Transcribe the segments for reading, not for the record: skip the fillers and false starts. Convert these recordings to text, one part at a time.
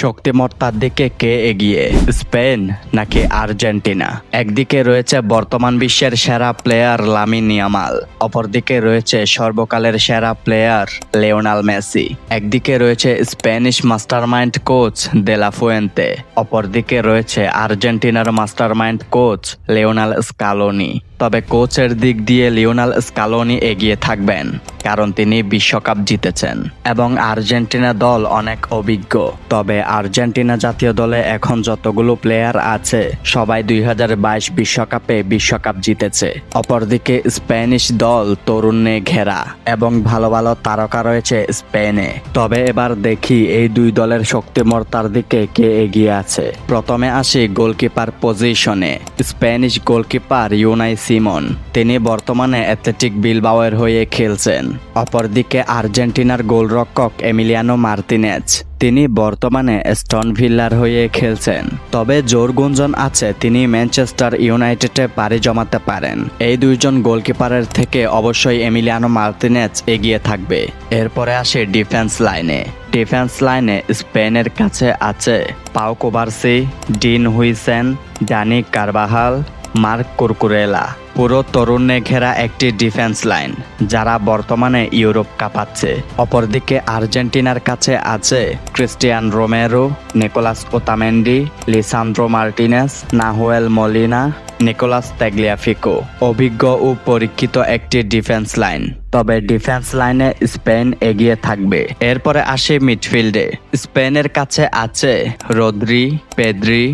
শক্তিমত্তার দিকে কে এগিয়ে, স্পেন নাকি আর্জেন্টিনা? একদিকে রয়েছে বর্তমান বিশ্বের সেরা প্লেয়ার লামিন ইয়ামাল, অপরদিকে রয়েছে সর্বকালের সেরা প্লেয়ার লিওনেল মেসি। একদিকে রয়েছে স্প্যানিশ মাস্টারমাইন্ড কোচ দে লা ফুয়েন্তে, অপরদিকে রয়েছে আর্জেন্টিনার মাস্টারমাইন্ড কোচ লিওনেল স্কালোনি। তবে কোচের দিক দিয়ে লিওনেল স্কালোনি এগিয়ে থাকবেন, কারণ তিনি বিশ্বকাপ জিতেছেন এবং আর্জেন্টিনা দল অনেক অভিজ্ঞ। তবে আর্জেন্টিনা জাতীয় দলে এখন যতগুলো প্লেয়ার আছে সবাই 2022 বিশ্বকাপে বিশ্বকাপ জিতেছে। অপরদিকে স্প্যানিশ দল তরুণে ঘেরা এবং ভালো ভালো তারকা রয়েছে স্পেনে। তবে এবার দেখি এই দুই দলের শক্তিমত্তার দিকে কে এগিয়ে আছে। প্রথমে আসি গোলকিপার পজিশনে। স্প্যানিশ গোলকিপার ইউনাই সিমন, তিনি বর্তমানে অ্যাথলেটিক বিলবাওয়ের হয়ে খেলছেন। অপরদিকে আর্জেন্টিনার গোলরক্ষক এমিলিয়ানো মার্তিনেজ, তিনি বর্তমানে অ্যাস্টন ভিল্লার হয়ে খেলছেন। তবে জোর গুঞ্জন আছে তিনি ম্যানচেস্টার ইউনাইটেডে পাড়ি জমাতে পারেন। এই দুইজন গোলকিপারের থেকে অবশ্যই এমিলিয়ানো মার্তিনেজ এগিয়ে থাকবে। এরপরে আসে ডিফেন্স লাইনে। ডিফেন্স লাইনে স্পেনের কাছে আছে Pau Cubarsi, Dean Huijsen, Dani Carvajal, Marc Cucurella. পুরো তরুণে ঘেরা একটি ডিফেন্স লাইন, যারা বর্তমানে ইউরোপ কাঁপাচ্ছে। অপরদিকে আর্জেন্টিনার কাছে আছে Cristian Romero, Nicolas Otamendi, Lisandro Martinez, Nahuel Molina, Nicolas Tagliafico. অভিজ্ঞ ও পরীক্ষিত একটি ডিফেন্স লাইন। তবে ডিফেন্স লাইনে স্পেন এগিয়ে থাকবে। এরপরে আসে মিডফিল্ডে। স্পেনের কাছে আছে Rodri, Pedri,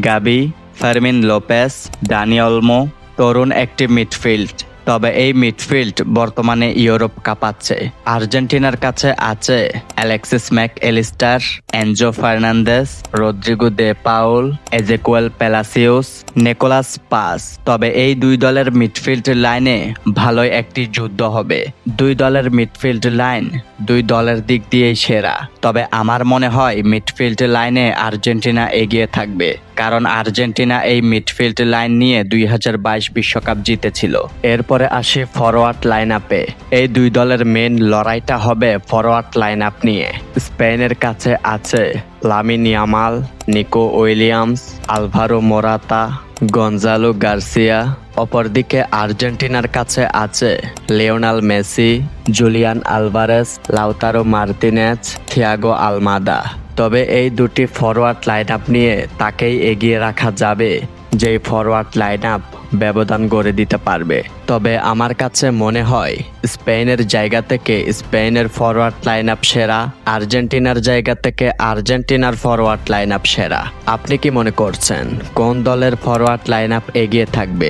Gavi, Fermin Lopez, Dani Olmo. তরুণ একটি মিডফিল্ড। তবে এই মিডফিল্ড বর্তমানে ইউরোপ কাঁপাচ্ছে। আর্জেন্টিনার কাছে আছে Alexis Mac Allister, Enzo Fernandez, Rodrigo De Paul, Ezequiel Palacios, Nicolas Paz. তবে এই দুই দলের মিডফিল্ড লাইনে ভালোই একটি যুদ্ধ হবে। দুই দলের মিডফিল্ড লাইন দুই দলের দিক দিয়েই সেরা। তবে আমার মনে হয় মিডফিল্ড লাইনে আর্জেন্টিনা এগিয়ে থাকবে, কারণ আর্জেন্টিনা এই মিডফিল্ড লাইন নিয়ে 2022 বিশ্বকাপ জিতেছিল। এরপরে আসে ফরওয়ার্ড লাইন আপে। এই দুই দলের মেন লড়াইটা হবে ফরওয়ার্ড লাইন আপ নিয়ে। স্পেনের কাছে আছে Lamine Yamal, Nico Williams, Alvaro Morata, Gonzalo Garcia. অপরদিকে আর্জেন্টিনার কাছে আছে Lionel Messi, Julian Alvarez, Lautaro Martinez, Thiago Almada. তবে এই দুটি ফরওয়ার্ড লাইন আপ নিয়ে তাকেই এগিয়ে রাখা যাবে যেই ফরওয়ার্ড লাইন আপ ব্যবধান গড়ে দিতে পারবে। তবে আমার কাছে মনে হয় স্পেনের জায়গা থেকে স্পেনের ফরওয়ার্ড লাইন আপ সেরা, আর্জেন্টিনার জায়গা থেকে আর্জেন্টিনার ফরওয়ার্ড লাইন আপ সেরা। আপনি কি মনে করছেন কোন দলের ফরওয়ার্ড লাইন আপ এগিয়ে থাকবে?